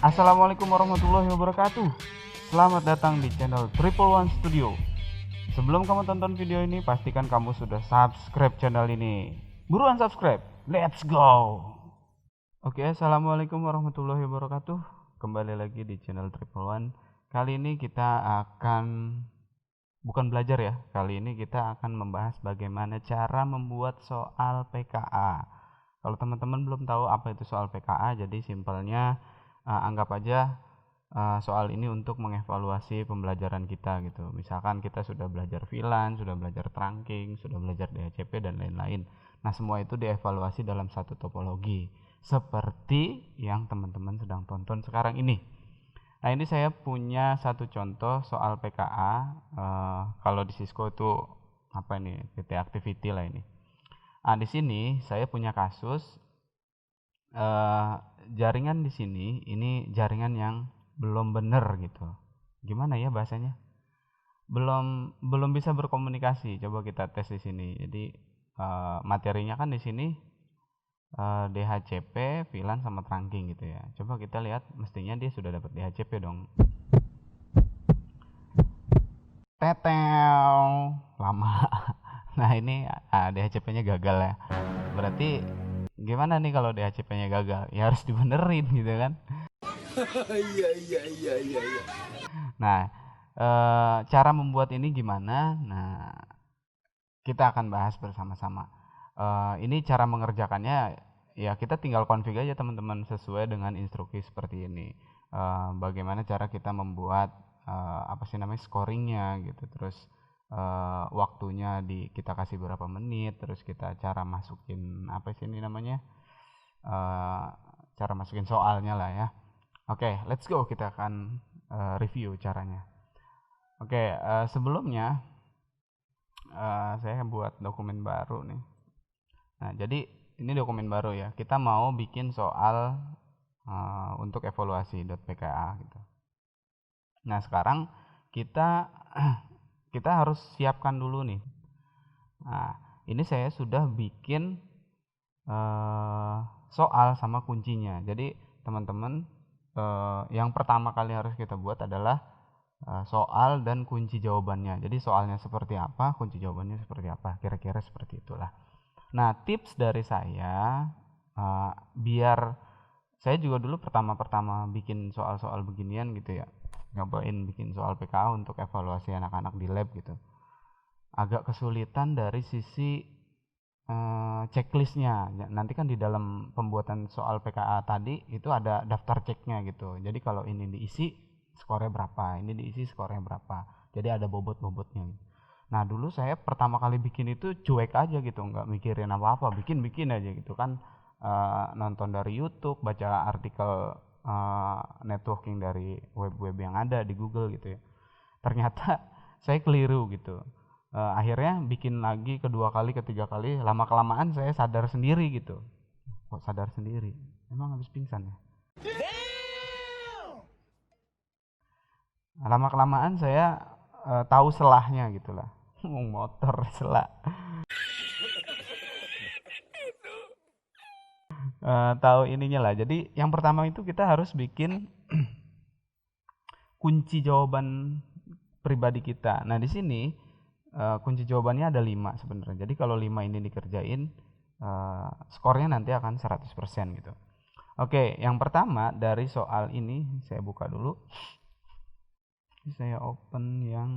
Assalamualaikum warahmatullahi wabarakatuh. Selamat datang di channel Triple One Studio. Sebelum kamu tonton video ini, pastikan kamu sudah subscribe channel ini. Buruan subscribe, let's go. Oke, assalamualaikum warahmatullahi wabarakatuh. Kembali lagi di channel Triple One. Kali ini kita akan bukan belajar ya. Kali ini kita akan membahas bagaimana cara membuat soal PKA. Kalau teman-teman belum tahu apa itu soal PKA, jadi simpelnya anggap aja soal ini untuk mengevaluasi pembelajaran kita gitu. Misalkan kita sudah belajar VLAN, sudah belajar trunking, sudah belajar DHCP dan lain-lain. Nah, semua itu dievaluasi dalam satu topologi seperti yang teman-teman sedang tonton sekarang ini. Nah, ini saya punya satu contoh soal PKA. Kalau di Cisco itu apa ini? PT activity lah ini. Nah, di sini saya punya kasus jaringan di sini, ini jaringan yang belum benar gitu. Gimana ya bahasanya? Belum bisa berkomunikasi. Coba kita tes di sini. Jadi materinya kan di sini DHCP, VLAN sama trunking gitu ya. Coba kita lihat, mestinya dia sudah dapat DHCP dong. Tetel, lama. Nah, ini DHCP-nya gagal ya. Berarti gimana nih kalau DHCP-nya gagal? Ya harus dibenerin gitu kan. Iya. Nah, cara membuat ini gimana? Nah, kita akan bahas bersama-sama. Ini cara mengerjakannya, ya kita tinggal config aja teman-teman sesuai dengan instruksi seperti ini. Bagaimana cara kita membuat scoringnya gitu, terus waktunya kita kasih berapa menit, terus kita cara masukin cara masukin soalnya lah ya. Oke, let's go, kita akan review caranya. Oke, sebelumnya saya buat dokumen baru nih. Nah, jadi ini dokumen baru ya, kita mau bikin soal untuk evaluasi .pka gitu. Nah, sekarang kita harus siapkan dulu nih. Nah, ini saya sudah bikin soal sama kuncinya. Jadi teman-teman, yang pertama kali harus kita buat adalah soal dan kunci jawabannya. Jadi soalnya seperti apa, kunci jawabannya seperti apa, kira-kira seperti itulah. Nah, tips dari saya, biar saya juga dulu pertama-pertama bikin soal-soal beginian gitu ya, nyobain bikin soal PKA untuk evaluasi anak-anak di lab gitu, agak kesulitan dari sisi checklistnya. Nanti kan di dalam pembuatan soal PKA tadi itu ada daftar ceknya gitu. Jadi kalau ini diisi skornya berapa, ini diisi skornya berapa, jadi ada bobot-bobotnya. Nah, dulu saya pertama kali bikin itu cuek aja gitu, nggak mikirin apa-apa, bikin aja gitu kan. Nonton dari YouTube, baca artikel networking dari web-web yang ada di Google gitu ya. Ternyata saya keliru gitu. Akhirnya bikin lagi kedua kali, ketiga kali, lama kelamaan saya sadar sendiri gitu. Kok sadar sendiri? Emang habis pingsan ya? Lama kelamaan saya tahu selahnya gitulah. Motor selah. Tahu ininya lah. Jadi yang pertama itu kita harus bikin kunci jawaban pribadi kita. Nah, di sini kunci jawabannya ada 5 sebenarnya. Jadi kalau 5 ini dikerjain, skornya nanti akan 100% gitu. Oke, yang pertama dari soal ini saya buka dulu. Saya open yang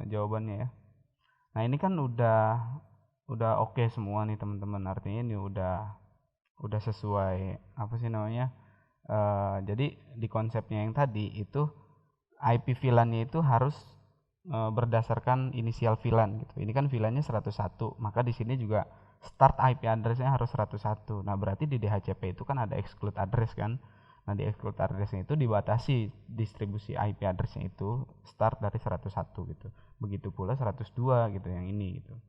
jawabannya ya. Nah, ini kan udah oke semua nih teman-teman. Artinya ini udah sesuai jadi di konsepnya yang tadi itu IP VLAN-nya itu harus berdasarkan inisial VLAN gitu. Ini kan VLAN-nya 101, maka di sini juga start IP address-nya harus 101. Nah, berarti di DHCP itu kan ada exclude address kan. Nah, di exclude address-nya itu dibatasi distribusi IP address-nya itu start dari 101 gitu. Begitu pula 102 gitu yang ini gitu.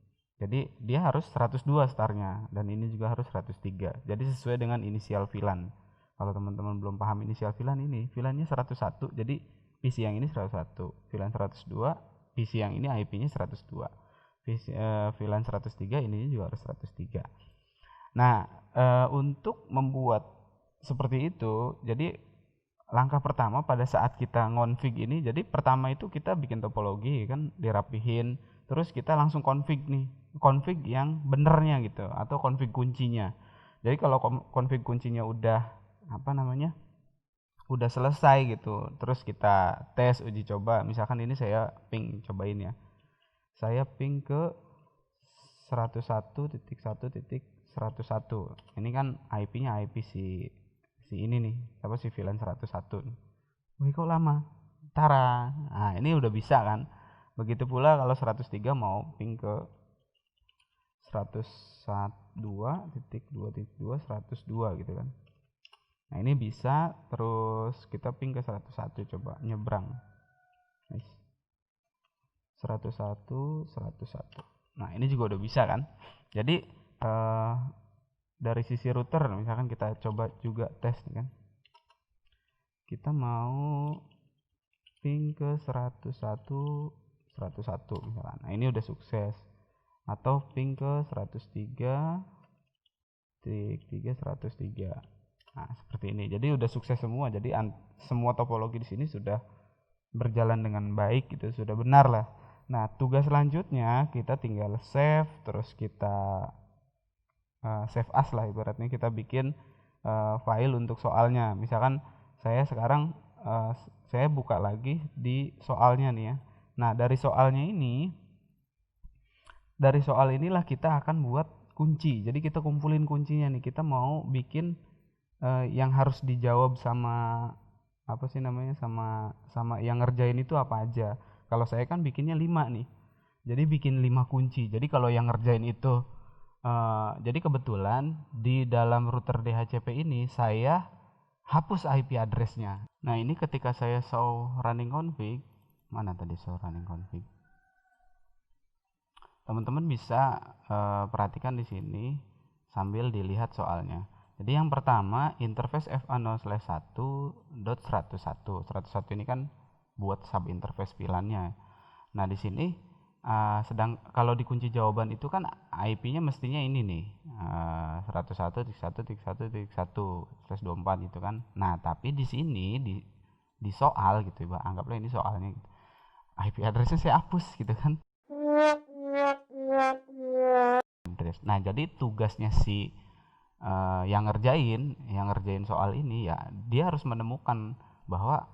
Jadi dia harus 102 startnya, dan ini juga harus 103. Jadi sesuai dengan inisial VLAN. Kalau teman-teman belum paham inisial VLAN, ini VLAN-nya 101, jadi PC yang ini 101, VLAN 102, PC yang ini IP-nya 102. VLAN 103 ini juga harus 103. Nah, untuk membuat seperti itu. Jadi langkah pertama pada saat kita ngonfig ini, jadi pertama itu kita bikin topologi kan, dirapihin, terus kita langsung config nih, config yang benernya gitu, atau config kuncinya. Jadi kalau config kuncinya udah apa namanya, udah selesai gitu, terus kita tes uji coba. Misalkan ini saya ping, cobain ya, saya ping ke 101.1.101. Ini kan IP-nya IP si ini nih, apa si VLAN 101 nih. Wih kok lama? Tara. Nah, ini udah bisa kan? Begitu pula kalau 103 mau ping ke 102.2.2 102 gitu kan. Nah, ini bisa, terus kita ping ke 101, coba nyebrang. Nice. 101 101. Nah, ini juga udah bisa kan? Jadi dari sisi router misalkan kita coba juga tes nih kan. Kita mau ping ke 101 misalkan. Nah, ini udah sukses. Atau ping ke 103.3 Nah, seperti ini. Jadi udah sukses semua. Jadi semua topologi di sini sudah berjalan dengan baik gitu, sudah benar lah. Nah, tugas selanjutnya kita tinggal save, terus kita save as lah, ibaratnya kita bikin file untuk soalnya. Misalkan saya sekarang saya buka lagi di soalnya nih ya. Nah, dari soal inilah kita akan buat kunci. Jadi kita kumpulin kuncinya nih. Kita mau bikin yang harus dijawab sama apa sih namanya, sama yang ngerjain itu apa aja. Kalau saya kan bikinnya 5 nih. Jadi bikin 5 kunci. Jadi kalau yang ngerjain itu jadi kebetulan di dalam router DHCP ini saya hapus IP addressnya. Nah, ini ketika saya show running config, mana tadi show running config? Teman-teman bisa perhatikan di sini sambil dilihat soalnya. Jadi yang pertama interface fa0/1.101. 101 ini kan buat sub interface VLAN-nya. Nah, di sini sedang kalau di kunci jawaban itu kan IP-nya mestinya ini nih, 101.1.1.1/24 gitu kan. Nah, tapi di sini di soal gitu ya, anggaplah ini soalnya gitu. IP address-nya saya hapus gitu kan. Nah, jadi tugasnya si yang ngerjain soal ini ya, dia harus menemukan bahwa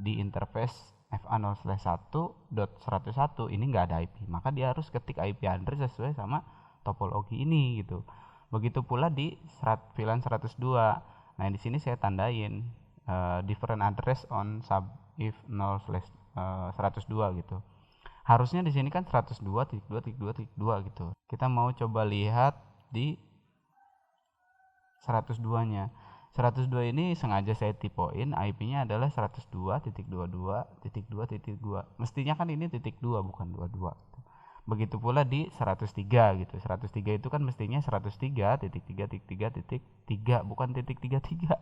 di interface fa0/1.101 ini nggak ada IP, maka dia harus ketik IP address sesuai sama topologi ini gitu. Begitu pula di VLAN 102. Nah, di sini saya tandain different address on sub if 0/102 gitu. Harusnya di sini kan 102.2.2.2 gitu. Kita mau coba lihat di 102-nya. 102 ini sengaja saya tipoin, IP-nya adalah 102.22.2.2. Mestinya kan ini titik 2 bukan 22. Begitu pula di 103 gitu. 103 itu kan mestinya 103.3.3.3 bukan titik 33.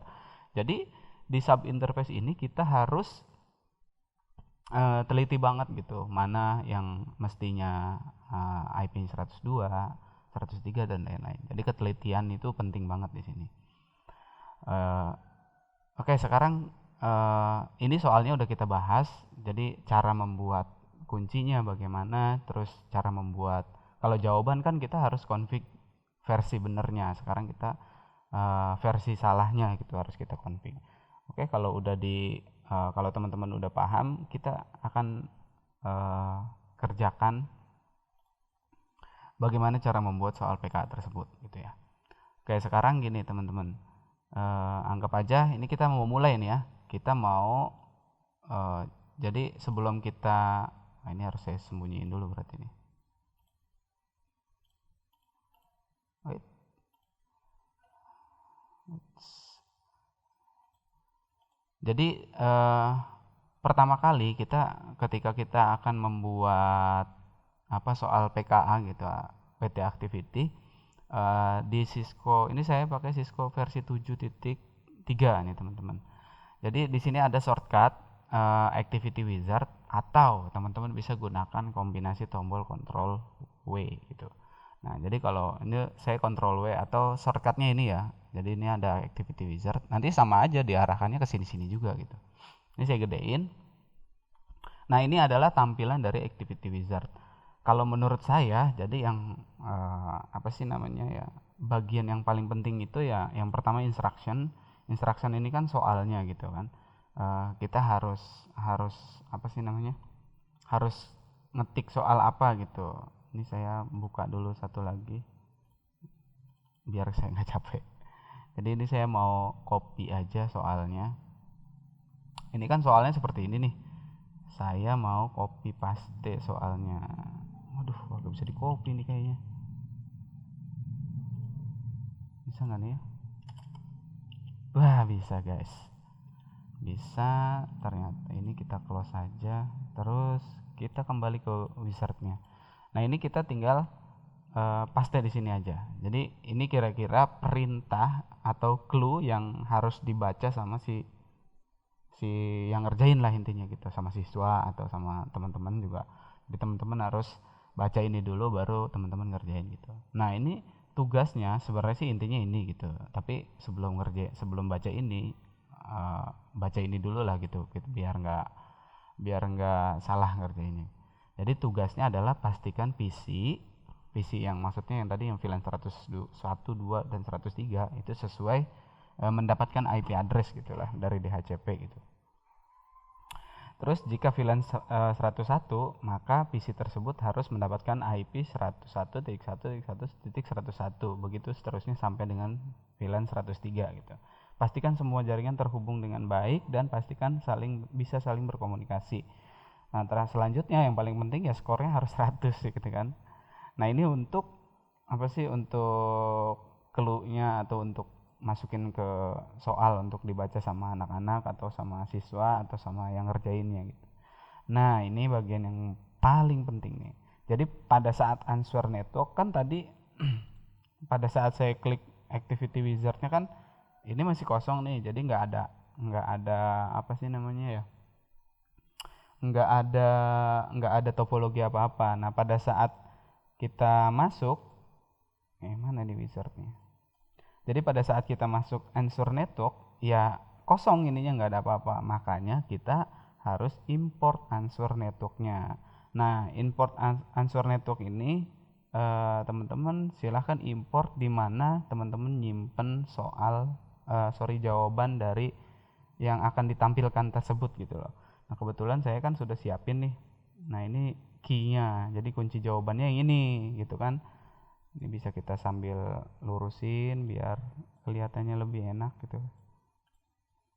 Jadi di sub interface ini kita harus teliti banget gitu, mana yang mestinya IP-nya 102, 103 dan lain-lain. Jadi ketelitian itu penting banget di sini. Oke, sekarang ini soalnya udah kita bahas. Jadi cara membuat kuncinya bagaimana, terus cara membuat, kalau jawaban kan kita harus config versi benernya. Sekarang kita versi salahnya gitu harus kita config. Oke, kalau udah kalau teman-teman udah paham, kita akan kerjakan bagaimana cara membuat soal PK tersebut gitu ya. Oke, sekarang gini teman-teman, anggap aja ini kita mau mulai nih ya. Kita mau jadi sebelum kita ini harus saya sembunyiin dulu berarti nih. Wait. Jadi pertama kali ketika kita akan membuat soal PKA gitu, PT Activity, di Cisco ini saya pakai Cisco versi 7.3 nih teman-teman. Jadi di sini ada shortcut Activity Wizard, atau teman-teman bisa gunakan kombinasi tombol Ctrl W gitu. Nah, jadi kalau ini saya Ctrl W atau shortcutnya ini ya. Jadi ini ada activity wizard. Nanti sama aja diarahkannya ke sini-sini juga gitu. Ini saya gedein. Nah, ini adalah tampilan dari activity wizard. Kalau menurut saya, jadi yang apa sih namanya ya? Bagian yang paling penting itu ya yang pertama instruction. Instruction ini kan soalnya gitu kan. Kita harus harus apa sih namanya? Harus ngetik soal apa gitu. Ini saya buka dulu satu lagi biar saya nggak capek. Jadi ini saya mau copy aja soalnya. Ini kan soalnya seperti ini nih. Saya mau copy paste soalnya. Waduh, gak bisa di copy nih kayaknya. Bisa nggak nih ya? Wah, bisa guys. Bisa. Ternyata ini kita close saja. Terus kita kembali ke wizardnya. Nah, ini kita tinggal paste di sini aja. Jadi ini kira-kira perintah atau clue yang harus dibaca sama si yang ngerjain lah intinya gitu, sama siswa atau sama teman-teman juga. Jadi teman-teman harus baca ini dulu baru teman-teman ngerjain gitu. Nah, ini tugasnya sebenarnya sih intinya ini gitu. Tapi sebelum baca ini baca ini dulu lah gitu, biar nggak salah ngerjainnya. Jadi tugasnya adalah pastikan PC yang maksudnya yang tadi yang VLAN 101, 2 dan 103 itu sesuai mendapatkan IP address gitulah dari DHCP gitu. Terus jika VLAN 101, maka PC tersebut harus mendapatkan IP 101.1.1.101, begitu seterusnya sampai dengan VLAN 103 gitu. Pastikan semua jaringan terhubung dengan baik dan pastikan bisa saling berkomunikasi. Nah, selanjutnya yang paling penting ya skornya harus 100 gitu kan. Nah, ini untuk apa sih, untuk clue-nya atau untuk masukin ke soal untuk dibaca sama anak-anak atau sama siswa atau sama yang ngerjainnya gitu. Nah, ini bagian yang paling penting nih. Jadi pada saat answer network kan tadi pada saat saya klik activity wizardnya kan ini masih kosong nih, jadi nggak ada apa sih namanya ya, nggak ada topologi apa-apa. Nah, pada saat kita masuk mana di wizardnya, jadi pada saat kita masuk answer network ya kosong, ininya nggak ada apa-apa, makanya kita harus import answer networknya. Nah, import answer network ini teman-teman silahkan import di mana teman-teman nyimpen jawaban dari yang akan ditampilkan tersebut gitu loh. Nah, kebetulan saya kan sudah siapin nih. Nah, ini key-nya, jadi kunci jawabannya yang ini gitu kan. Ini bisa kita sambil lurusin biar kelihatannya lebih enak gitu.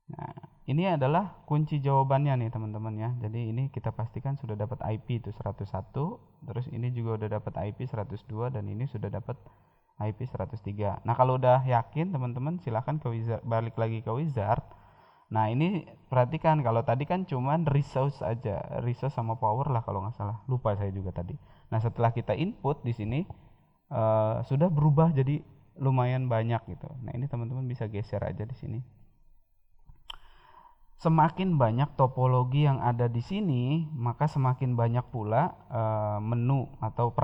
Nah, ini adalah kunci jawabannya nih teman-teman ya. Jadi ini kita pastikan sudah dapat IP itu 101, terus ini juga udah dapat IP 102 dan ini sudah dapat IP 103. Nah, kalau udah yakin teman-teman silahkan ke wizard, balik lagi ke wizard. Nah, ini perhatikan kalau tadi kan cuman resource aja, resource sama power lah kalau nggak salah. Lupa saya juga tadi. Nah, setelah kita input di sini sudah berubah jadi lumayan banyak gitu. Nah, ini teman-teman bisa geser aja di sini. Semakin banyak topologi yang ada di sini, maka semakin banyak pula menu atau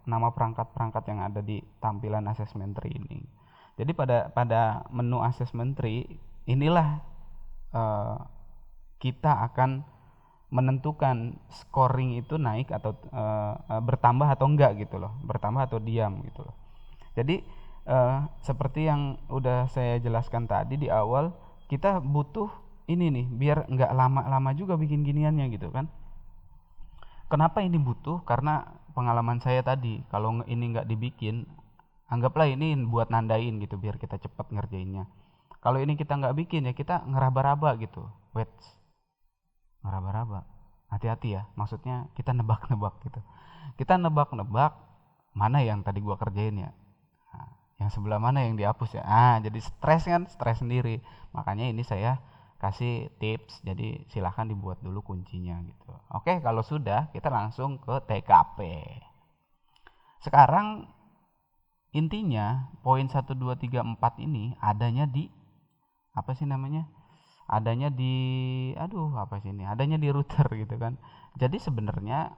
nama perangkat-perangkat yang ada di tampilan assessment tree ini. Jadi pada menu assessment tree inilah kita akan menentukan scoring itu naik atau bertambah atau enggak gitu loh, bertambah atau diam gitu loh. Jadi seperti yang udah saya jelaskan tadi di awal, kita butuh ini nih biar enggak lama-lama juga bikin giniannya gitu kan. Kenapa ini butuh? Karena pengalaman saya tadi, kalau ini enggak dibikin, anggaplah ini buat nandain gitu biar kita cepat ngerjainnya. Kalau ini kita nggak bikin ya kita ngeraba-raba gitu. Wait, ngeraba-raba, hati-hati ya, maksudnya kita nebak-nebak gitu. Kita nebak-nebak mana yang tadi gua kerjain ya, nah, yang sebelah mana yang dihapus ya, jadi stres sendiri. Makanya ini saya kasih tips, jadi silahkan dibuat dulu kuncinya gitu. Oke, kalau sudah kita langsung ke TKP. Sekarang intinya poin 1, 2, 3, 4 ini adanya di apa sih namanya, adanya di adanya di router gitu kan. Jadi sebenarnya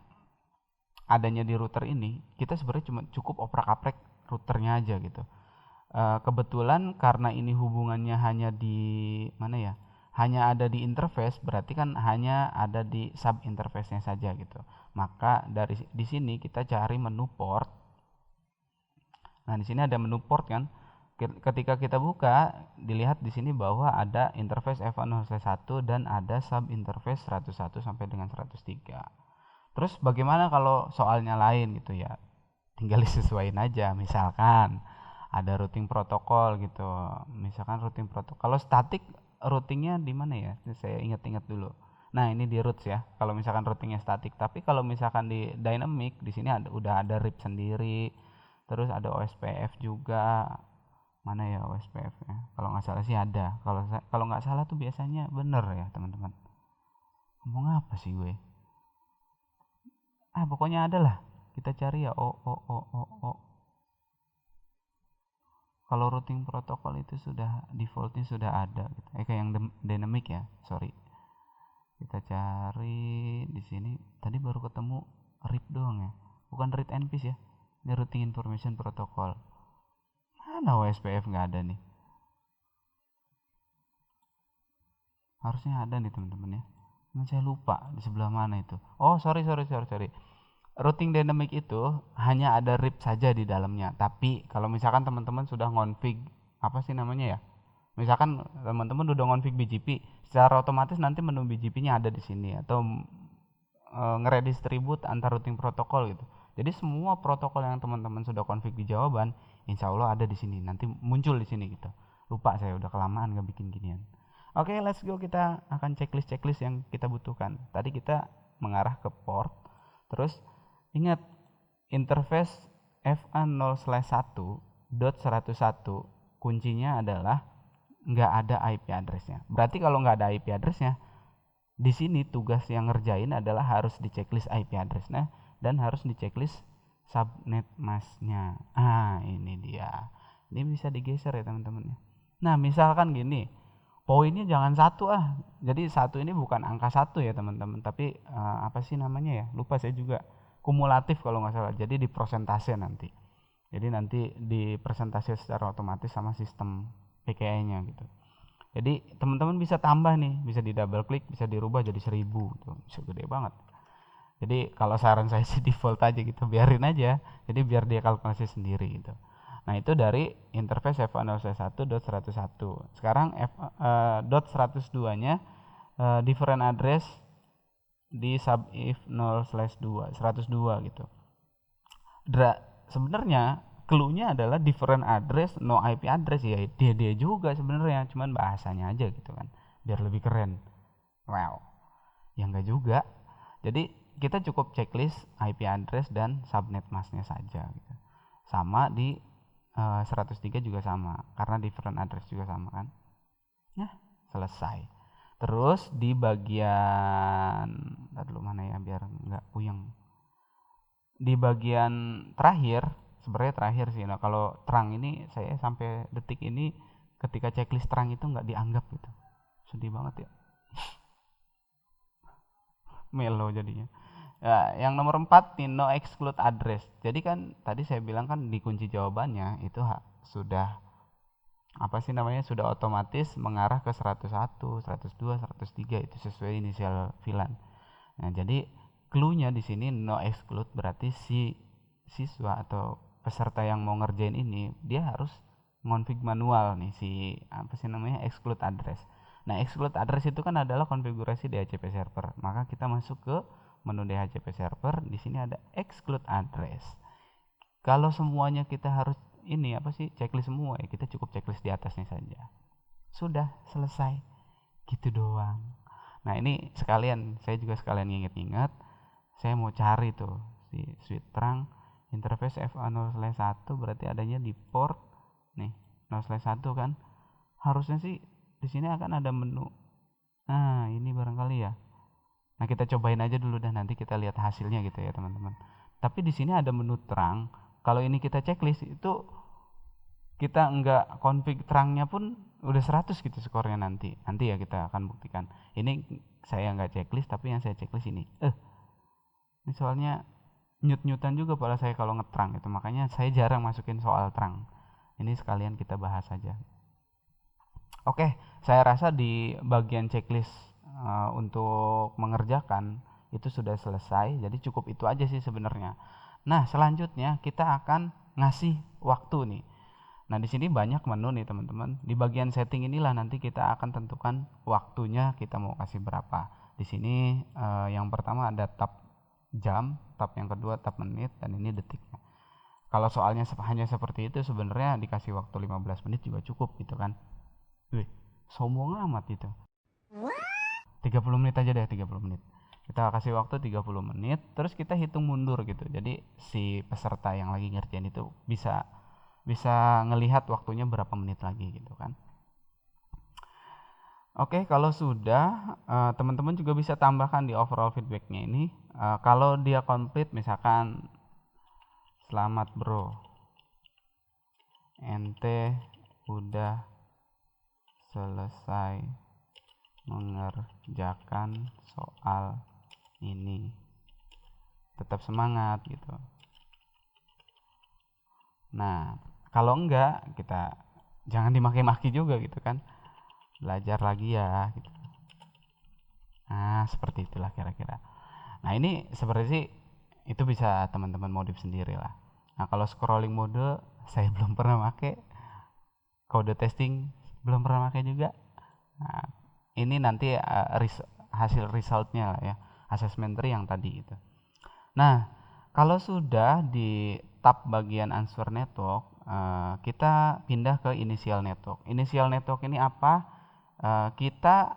adanya di router ini, kita sebenarnya cuma cukup oprak-aprek routernya aja gitu. Kebetulan karena ini hubungannya hanya di mana ya, hanya ada di interface, berarti kan hanya ada di sub interface-nya saja gitu. Maka dari di sini kita cari menu port. Nah di sini ada menu port kan. Ketika kita buka, dilihat di sini bahwa ada interface F1/1 dan ada sub interface 101 sampai dengan 103. Terus bagaimana kalau soalnya lain gitu ya? Tinggal disesuaiin aja. Misalkan ada routing protokol gitu. Misalkan routing protokol. Kalau static routingnya di mana ya? Saya ingat-ingat dulu. Nah, ini di routes ya. Kalau misalkan routingnya static, tapi kalau misalkan di dynamic, di sini udah ada RIP sendiri. Terus ada OSPF juga. Mana ya OSPF-nya? Kalau nggak salah sih ada. Kalau nggak salah tuh biasanya bener ya, teman-teman. Ngomong apa sih gue? Pokoknya ada lah. Kita cari ya. Kalau routing protokol itu sudah defaultnya sudah ada gitu. Kayak yang dynamic ya, sorry. Kita cari di sini. Tadi baru ketemu RIP doang ya, bukan read and peace ya. Ini routing information protocol. Mana OSPF nggak ada nih? Harusnya ada nih teman-teman ya. Cuma saya lupa di sebelah mana itu. Oh sorry. Routing dynamic itu hanya ada RIP saja di dalamnya. Tapi kalau misalkan teman-teman sudah ngonfig apa sih namanya ya? Misalkan teman-teman udah ngonfig BGP, secara otomatis nanti menu BGP-nya ada di sini atau ngeredistribute antar routing protokol gitu. Jadi semua protokol yang teman-teman sudah config di jawaban, insya Allah ada di sini. Nanti muncul di sini gitu. Lupa saya udah kelamaan nggak bikin ginian. Oke, let's go, kita akan checklist yang kita butuhkan. Tadi kita mengarah ke port, terus ingat interface FA0/1.101 kuncinya adalah nggak ada IP addressnya. Berarti kalau nggak ada IP addressnya, di sini tugas yang ngerjain adalah harus di checklist IP addressnya dan harus di checklist subnet masknya. Ini dia. Ini bisa digeser ya teman-teman. Nah misalkan gini, poinnya jangan satu Jadi satu ini bukan angka satu ya teman-teman, tapi apa sih namanya ya? Lupa saya juga. Kumulatif kalau nggak salah. Jadi di persentase nanti. Jadi nanti di persentase secara otomatis sama sistem PKI-nya gitu. Jadi teman-teman bisa tambah nih, bisa di double klik, bisa dirubah jadi 1000 tuh. Bisa gede banget. Jadi kalau saran saya sih default aja gitu, biarin aja. Jadi biar dia kalkulasi sendiri gitu. Nah, itu dari interface F1/1.101. Sekarang .102-nya different address di subif 0/2 102 gitu. Sebenarnya clue-nya adalah different address no IP address ya. Dia juga sebenarnya, cuman bahasanya aja gitu kan. Biar lebih keren. Wow. Ya enggak juga. Jadi kita cukup checklist IP address dan subnet masknya saja gitu. Sama di 103 juga sama karena different address juga sama kan. Ya, selesai. Terus di bagian dulu mana ya biar nggak puyeng. Di bagian terakhir, sebenarnya terakhir sih. Nah, kalau terang ini saya sampai detik ini ketika checklist terang itu nggak dianggap gitu. Sedih banget ya. Melo jadinya. Ya, yang nomor 4 nih, no exclude address. Jadi kan tadi saya bilang kan di kunci jawabannya itu sudah apa sih namanya, sudah otomatis mengarah ke 101, 102, 103 itu sesuai inisial VLAN. Nah, jadi clue-nya di sini no exclude berarti si siswa atau peserta yang mau ngerjain ini dia harus ngonfig manual nih si apa sih namanya exclude address. Nah, exclude address itu kan adalah konfigurasi DHCP server. Maka kita masuk ke menu DHCP server, di sini ada exclude address. Kalau semuanya kita harus ini apa sih checklist semua ya, kita cukup checklist di atasnya saja. Sudah selesai. Gitu doang. Nah, ini sekalian saya juga sekalian ingat-ingat, saya mau cari tuh si switch terang interface FA0/1 berarti adanya di port nih 0/1 kan. Harusnya sih di sini akan ada menu. Nah, ini barangkali ya. Nah, kita cobain aja dulu dan nanti kita lihat hasilnya gitu ya, teman-teman. Tapi di sini ada menu terang. Kalau ini kita checklist itu kita enggak config terangnya pun udah 100 gitu skornya nanti. Nanti ya kita akan buktikan. Ini saya enggak checklist tapi yang saya checklist ini. Ini soalnya nyut-nyutan juga pada saya kalau ngetrang gitu, makanya saya jarang masukin soal trang. Ini sekalian kita bahas aja. Oke, saya rasa di bagian checklist untuk mengerjakan itu sudah selesai, jadi cukup itu aja sih sebenarnya. Nah, selanjutnya kita akan ngasih waktu nih. Nah, di sini banyak menu nih teman-teman. Di bagian setting inilah nanti kita akan tentukan waktunya kita mau kasih berapa. Di sini yang pertama ada tab jam, tab yang kedua tab menit, dan ini detiknya. Kalau soalnya hanya seperti itu sebenarnya dikasih waktu 15 menit juga cukup gitu kan. Wih, sombong amat itu. 30 menit aja deh, 30 menit. Kita kasih waktu 30 menit, terus kita hitung mundur gitu. Jadi si peserta yang lagi ngerjain itu bisa ngelihat waktunya berapa menit lagi gitu kan. Oke, kalau sudah teman-teman juga bisa tambahkan di overall feedbacknya ini. Kalau dia komplit misalkan, selamat bro, ente udah selesai mengerjakan soal ini, tetap semangat gitu. Nah, kalau enggak, kita jangan dimaki-maki juga gitu kan, belajar lagi ya gitu. Nah, seperti itulah kira-kira. Nah, ini seperti sih itu bisa teman-teman modif sendiri lah. Nah, kalau scrolling mode saya belum pernah pakai, kode testing belum pernah pakai juga. Nah, ini nanti hasil resultnya lah ya, assessment tree yang tadi itu. Nah, kalau sudah di tab bagian answer network, kita pindah ke initial network. Initial network ini apa? Kita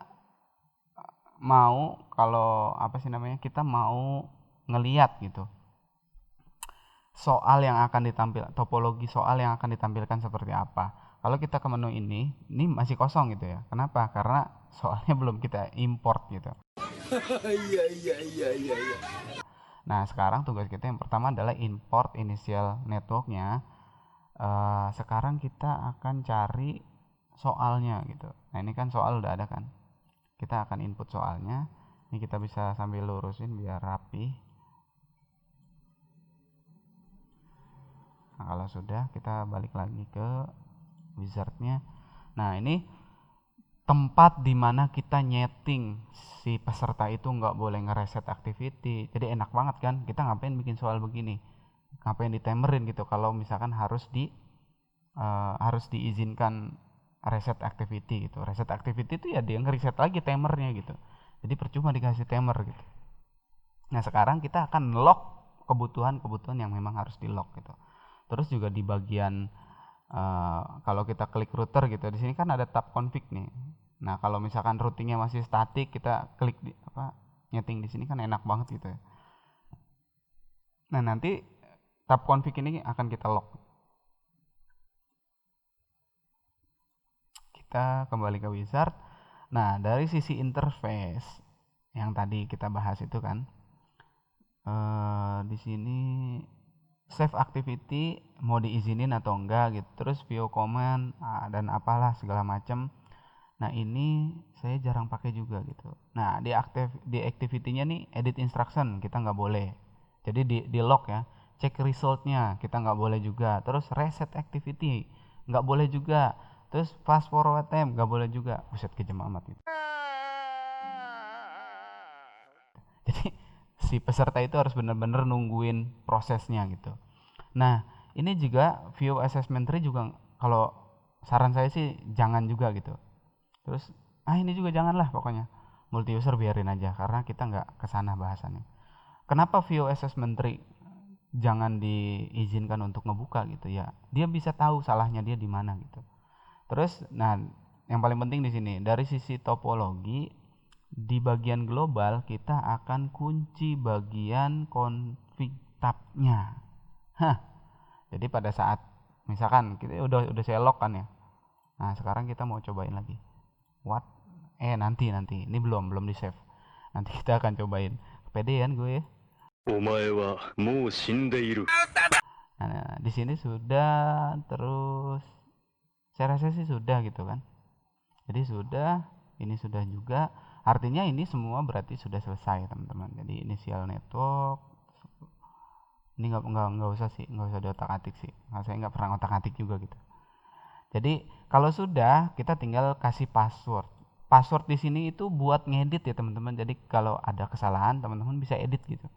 mau, kalau apa sih namanya, kita mau ngeliat gitu soal yang akan ditampil, topologi soal yang akan ditampilkan seperti apa. Kalau kita ke menu ini masih kosong gitu ya. Kenapa? Karena soalnya belum kita import gitu. Iya. Nah, sekarang tugas kita yang pertama adalah import initial networknya. Sekarang kita akan cari soalnya gitu. Nah, ini kan soal udah ada kan. Kita akan input soalnya. Ini kita bisa sambil lurusin biar rapi. Nah, kalau sudah, kita balik lagi ke wizardnya. Nah, ini tempat dimana kita nyeting si peserta itu nggak boleh ngereset activity. Jadi enak banget kan, kita ngapain bikin soal begini, ngapain ditimerin gitu kalau misalkan harus diizinkan reset activity gitu. Reset activity itu ya dia ngereset lagi timernya gitu, jadi percuma dikasih timer gitu. Nah, sekarang kita akan lock kebutuhan yang memang harus di lock gitu. Terus juga di bagian kalau kita klik router gitu, di sini kan ada tab config nih. Nah, kalau misalkan routingnya masih statik, kita klik nyeting di sini kan enak banget gitu ya. Nah, nanti tab config ini akan kita lock. Kita kembali ke wizard. Nah, dari sisi interface yang tadi kita bahas itu kan, di sini save activity mau diizinin atau enggak gitu, terus view command dan apalah segala macam. Nah, ini saya jarang pakai juga gitu. Nah, di activity-nya nih edit instruction kita nggak boleh, jadi di lock ya. Cek resultnya kita nggak boleh juga, terus reset activity nggak boleh juga, terus fast forward time nggak boleh juga. Buset, kejam amat gitu. Jadi si peserta itu harus benar-benar nungguin prosesnya gitu. Nah, ini juga view assessment tree juga, kalau saran saya sih jangan juga gitu. Terus ini juga janganlah pokoknya. Multi user biarin aja karena kita nggak kesana bahasannya. Kenapa view assessment tree jangan diizinkan untuk ngebuka gitu ya? Dia bisa tahu salahnya dia di mana gitu. Terus, nah, yang paling penting di sini dari sisi topologi, di bagian global kita akan kunci bagian config tab-nya. Jadi pada saat misalkan kita udah saya lock kan ya. Nah, sekarang kita mau cobain lagi. What? Nanti ini belum di save. Nanti kita akan cobain. Kepedean gue. Nah, di sini sudah, terus saya rasa sih sudah gitu kan. Jadi sudah, ini sudah juga. Artinya ini semua berarti sudah selesai teman-teman. Jadi initial network Ini nggak usah sih, nggak usah diotak-atik sih. Nah, saya nggak pernah otak-atik juga gitu. Jadi kalau sudah, kita tinggal kasih password. Password di sini itu buat ngedit ya teman-teman. Jadi kalau ada kesalahan, teman-teman bisa edit gitu.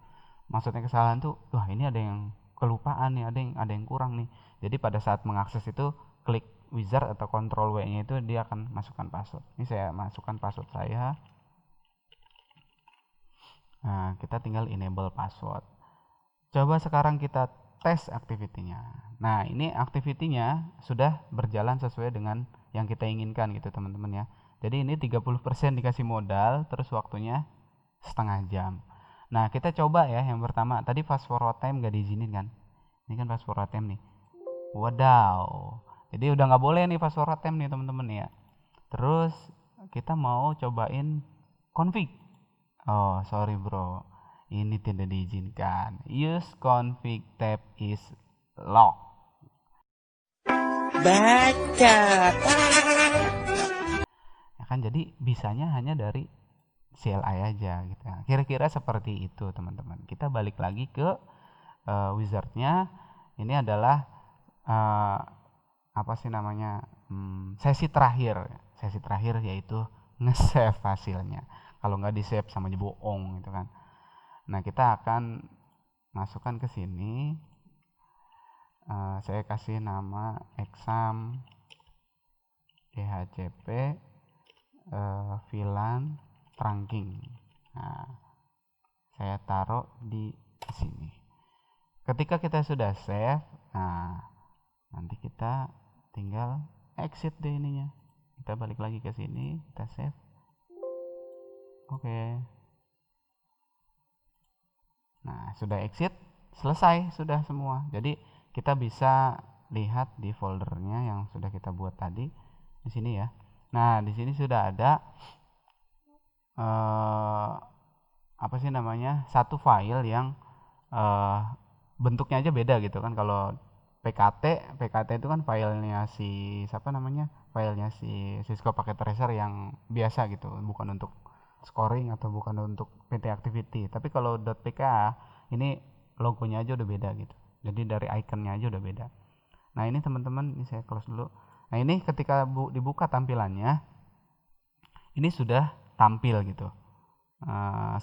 Maksudnya kesalahan tuh, wah ini ada yang kelupaan nih, ada yang kurang nih. Jadi pada saat mengakses itu, klik wizard atau control W-nya itu dia akan masukkan password. Ini saya masukkan password saya. Nah, kita tinggal enable password. Coba sekarang kita tes activity-nya. Nah, ini activity-nya sudah berjalan sesuai dengan yang kita inginkan gitu teman-teman ya. Jadi ini 30% dikasih modal, terus waktunya setengah jam. Nah, kita coba ya yang pertama. Tadi fast forward time gak diizinin kan? Ini kan fast forward time nih. Wadaw. Jadi udah nggak boleh nih fast forward time nih teman-teman ya. Terus kita mau cobain config. Oh, sorry bro. Ini tidak diizinkan. Use config tab is locked. Baca. Ya kan jadi bisanya hanya dari CLI aja gitu. Kira-kira seperti itu teman-teman. Kita balik lagi ke wizardnya. Ini adalah apa sih namanya, sesi terakhir yaitu nge-save hasilnya. Kalau nggak di-save sama aja bohong gitu kan. Nah, kita akan masukkan ke sini. Saya kasih nama exam DHCP VLAN trunking. Nah, saya taruh di sini. Ketika kita sudah save, nah nanti kita tinggal exit deh ininya. Kita balik lagi ke sini, kita save. Oke. Nah, sudah exit, selesai sudah semua. Jadi kita bisa lihat di foldernya yang sudah kita buat tadi di sini ya. Nah, di sini sudah ada apa sih namanya? Satu file yang bentuknya aja beda gitu kan. Kalau PKT itu kan filenya si siapa namanya? Filenya si Cisco Packet Tracer yang biasa gitu, bukan untuk scoring atau bukan untuk PT activity. Tapi kalau .pka ini logonya aja udah beda gitu. Jadi dari ikonnya aja udah beda. Nah, ini teman-teman, ini saya close dulu. Nah, ini ketika dibuka tampilannya, ini sudah tampil gitu.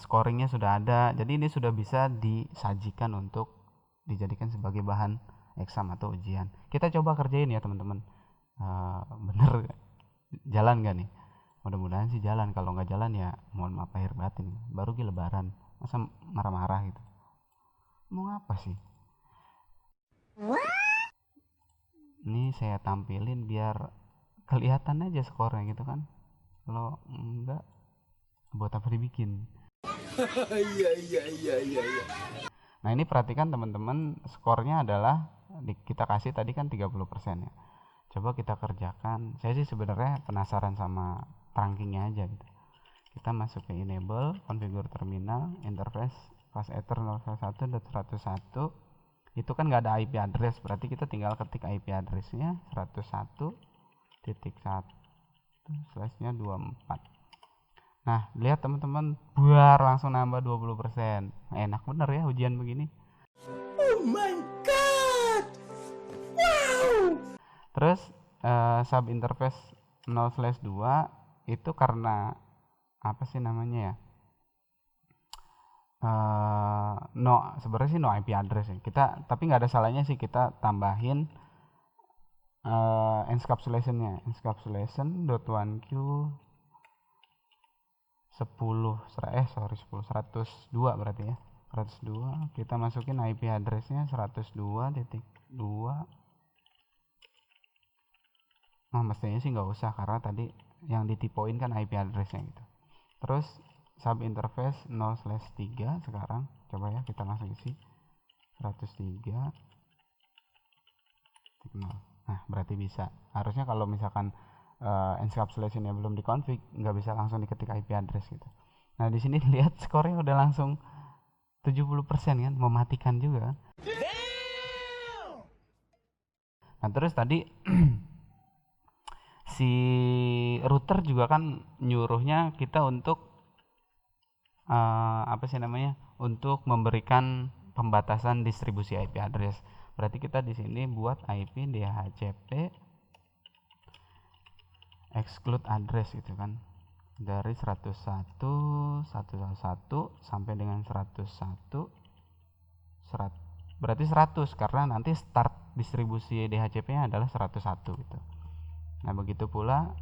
Scoringnya sudah ada, jadi ini sudah bisa disajikan untuk dijadikan sebagai bahan exam atau ujian. Kita coba kerjain ya teman-teman. Bener jalan gak nih? Mudah-mudahan sih jalan. Kalau nggak jalan ya mohon maaf lahir batin. Baru lebaran, masa marah-marah gitu. Mau ngapa sih? Ini saya tampilin biar kelihatan aja skornya gitu kan. Kalau enggak, buat apa dibikin? Iya. Nah, ini perhatikan teman-teman, skornya adalah kita kasih tadi kan 30% ya. Coba kita kerjakan. Saya sih sebenarnya penasaran sama trunkingnya aja gitu. Kita masuk ke enable, configure terminal, interface fast ether 0.1.101. Itu kan nggak ada IP address, berarti kita tinggal ketik IP addressnya 101.1/24. Nah, lihat teman-teman, buar langsung nambah 20%. Enak bener ya ujian begini. Oh my god. Wow. Terus sub interface 0/2 itu karena apa sih namanya ya? Sebenarnya sih no IP address ya. Tapi nggak ada salahnya sih kita tambahin encapsulationnya. Encapsulation.1q 102 berarti ya. 102, kita masukin IP addressnya 102.2. Nah, mestinya sih nggak usah karena tadi yang ditipoin kan IP addressnya gitu. Terus sub interface 0/3 sekarang coba ya kita masuk isi 103.0. Nah, berarti bisa. Harusnya kalau misalkan encapsulationnya belum dikonfig nggak bisa langsung diketik IP address gitu. Nah, di sini lihat skornya udah langsung 70% kan, mematikan juga kan. Nah, terus tadi si router juga kan nyuruhnya kita untuk apa sih namanya, untuk memberikan pembatasan distribusi IP address. Berarti kita di sini buat IP DHCP exclude address gitu kan, dari 101.101 sampai dengan 101 berarti 100, karena nanti start distribusi DHCP-nya adalah 101 gitu. Nah, begitu pula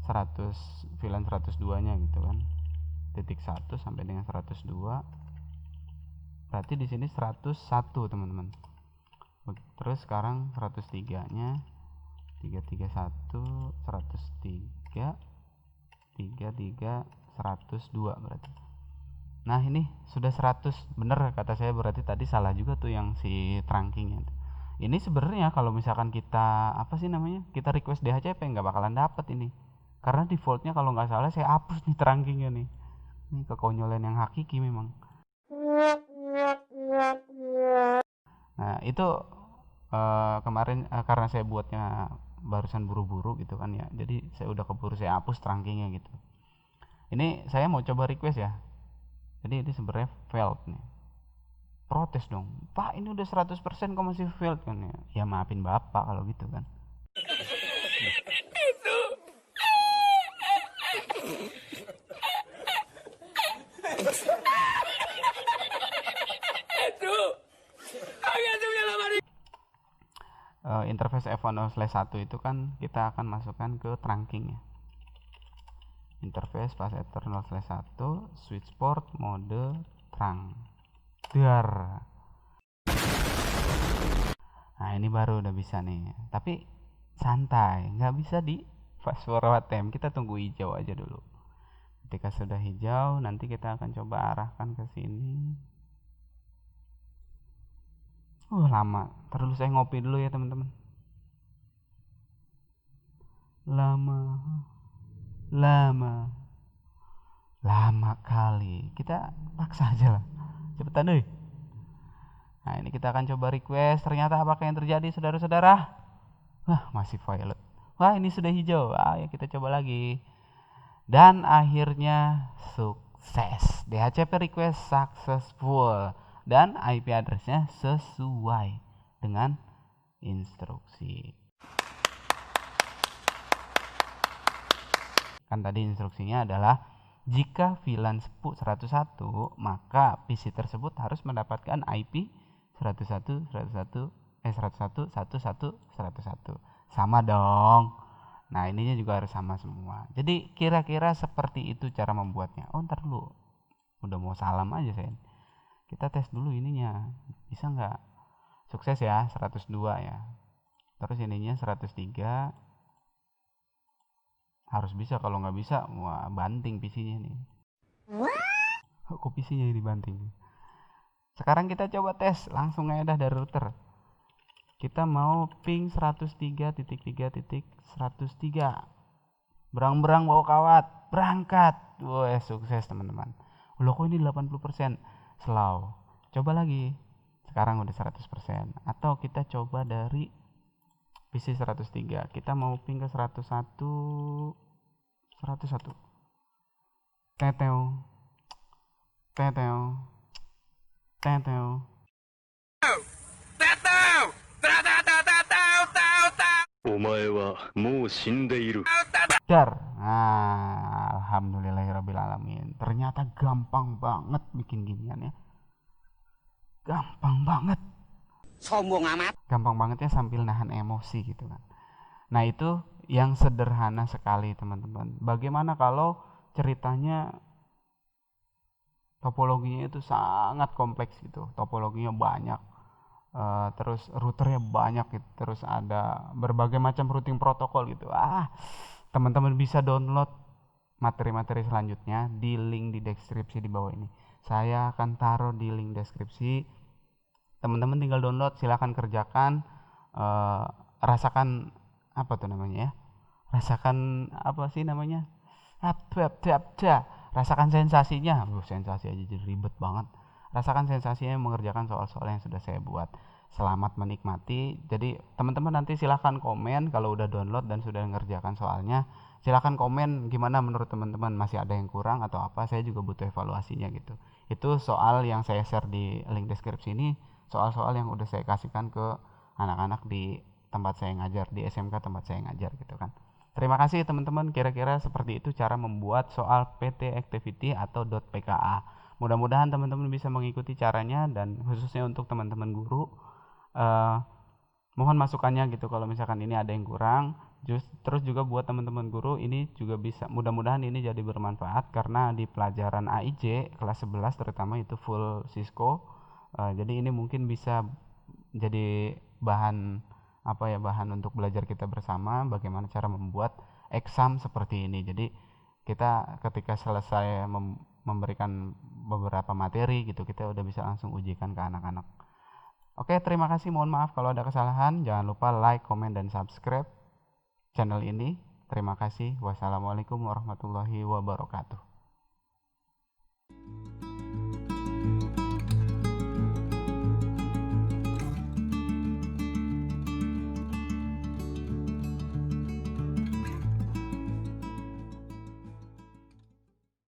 100 VLAN 102-nya gitu kan. Titik 1 sampai dengan 102. Berarti di sini 101, teman-teman. Terus sekarang 103-nya 331 103 33 102 berarti. Nah, ini sudah 100. Bener kata saya, berarti tadi salah juga tuh yang si trunkingnya. Ini sebenarnya kalau misalkan kita kita request DHCP nggak bakalan dapet ini, karena defaultnya kalau nggak salah saya hapus nih trunkingnya nih. Ini kekonyolan yang hakiki memang. Nah, itu kemarin karena saya buatnya barusan buru-buru gitu kan ya, jadi saya udah keburu saya hapus trunkingnya gitu. Ini saya mau coba request ya. Jadi ini sebenarnya failed nih. Protes dong, Pak, ini udah 100% kok masih failed kan ya. Ya maafin Bapak kalau gitu kan. Interface F10/1 itu kan kita akan masukkan ke trunking ya. Interface pas ether 0/1 switch port mode trunk. Dar. Nah, ini baru udah bisa nih. Tapi santai, nggak bisa di fast forward time. Kita tunggu hijau aja dulu. Ketika sudah hijau, nanti kita akan coba arahkan ke sini. Lama. Terus saya ngopi dulu ya, teman-teman. Lama kali. Kita paksa aja lah. Cepetan deh. Nah, ini kita akan coba request. Ternyata apakah yang terjadi, saudara-saudara? Masih violet. Ini sudah hijau. Ya kita coba lagi. Dan akhirnya sukses. DHCP request successful. Dan IP addressnya sesuai dengan instruksi. Kan tadi instruksinya adalah jika VLAN 101, maka PC tersebut harus mendapatkan IP 101.101.101. Sama dong. Nah, ininya juga harus sama semua. Jadi kira-kira seperti itu cara membuatnya. Ntar dulu. Udah mau salam aja saya. Kita tes dulu ininya. Bisa nggak? Sukses ya, 102 ya. Terus ininya 103. Harus bisa, kalau nggak bisa banting PC-nya nih. Kok PC-nya ini banting? Sekarang kita coba tes langsung aja dah dari router. Kita mau ping 103.3.103. Berang-berang bawa kawat, berangkat. Sukses teman-teman. Loh, kok ini 80%? Slow. Coba lagi. Sekarang udah 100%. Atau kita coba dari PC 103. Kita mau ping ke 101. Teteo. お前はもう死んでいる。 Dar. Alhamdulillahirrabbilalamin. Ternyata gampang banget bikin ginian ya. Gampang banget. Sombong amat. Gampang banget ya, sambil nahan emosi gitu kan. Nah, itu yang sederhana sekali teman-teman. Bagaimana kalau ceritanya topologinya itu sangat kompleks gitu. Topologinya banyak. Terus routernya banyak gitu. Terus ada berbagai macam routing protokol gitu. Teman-teman bisa download materi-materi selanjutnya di link di deskripsi di bawah ini. Saya akan taruh di link deskripsi. Teman-teman tinggal download, silahkan kerjakan. Rasakan apa tuh namanya ya? Rasakan apa sih namanya? Rasakan sensasinya. Sensasi aja jadi ribet banget. Rasakan sensasinya mengerjakan soal-soal yang sudah saya buat. Selamat menikmati. Jadi teman-teman nanti silahkan komen kalau udah download dan sudah mengerjakan soalnya. Silahkan komen gimana menurut teman-teman, masih ada yang kurang atau apa. Saya juga butuh evaluasinya gitu. Itu soal yang saya share di link deskripsi ini, soal-soal yang udah saya kasihkan ke anak-anak di tempat saya ngajar, di SMK tempat saya ngajar gitu kan. Terima kasih teman-teman, kira-kira seperti itu cara membuat soal PT Activity atau .pka. Mudah-mudahan teman-teman bisa mengikuti caranya, dan khususnya untuk teman-teman guru, mohon masukannya gitu kalau misalkan ini ada yang kurang. Terus juga buat teman-teman guru ini juga bisa, mudah-mudahan ini jadi bermanfaat karena di pelajaran AIJ kelas 11 terutama itu full Cisco. Jadi ini mungkin bisa jadi bahan bahan untuk belajar kita bersama bagaimana cara membuat exam seperti ini. Jadi kita ketika selesai memberikan beberapa materi gitu, kita udah bisa langsung ujikan ke anak-anak. Oke, terima kasih. Mohon maaf kalau ada kesalahan. Jangan lupa like, komen, dan subscribe channel ini. Terima kasih. Wassalamualaikum warahmatullahi wabarakatuh.